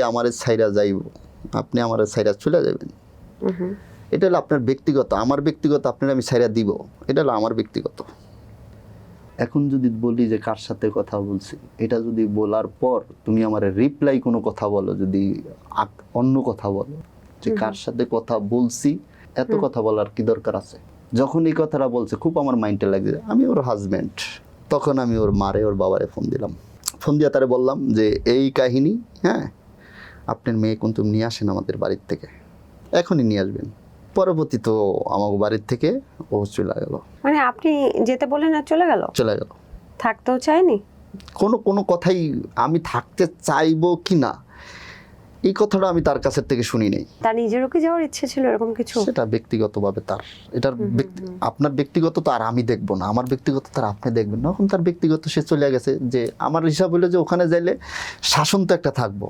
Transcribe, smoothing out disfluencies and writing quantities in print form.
আমারে ছাইরা যাইব, আপনি আমারে ছাইরা চলে যাবেন, এটা হলো আপনার ব্যক্তিগত। আমার ব্যক্তিগত আপনার আমি ছাইরা দিব, এটা হলো আমার ব্যক্তিগত। এখন যদি বলি যে কার সাথে কথা বলছি, এটা যদি বলার পর তুমি আমার রিপ্লাই কোনো কথা বলো, যদি অন্য কথা বলো যে কার সাথে কথা বলছি, এত কথা বলার কি দরকার আছে? যখন এই কথাটা বলছে খুব আমার মাইন্ডে লাগছে, আমি ওর হাজব্যান্ড, তখন আমি ওর মারে ওর বাবারে ফোন দিলাম। ফোন দিয়ে তারে বললাম যে এই কাহিনী, হ্যাঁ আপনার মেয়ে কিন্তু নিয়ে আসেন আমাদের বাড়ির থেকে, এখনই নিয়ে আসবেন। পরবর্তী তো আমার বাড়ির থেকে ও চলে গেল। মানে আপনি যেতে বললেন আর চলে গেল? চলে গেল। থাকতেও চাইনি? কোনো কথাই আমি থাকতে চাইবো কি না, এই কথাটা আমি তার কাছের থেকে শুনি নাই। তার নিজেরও কি যাওয়ার ইচ্ছে ছিল এরকম কিছু? সেটা ব্যক্তিগতভাবে তার, এটার আপনার ব্যক্তিগত তো আর আমি দেখবো না, আমার ব্যক্তিগত তার আপনি দেখবেন না। এখন তার ব্যক্তিগত সে চলে গেছে, যে আমার হিসাব হলো যে ওখানে যাইলে শাসন তো একটা থাকবো।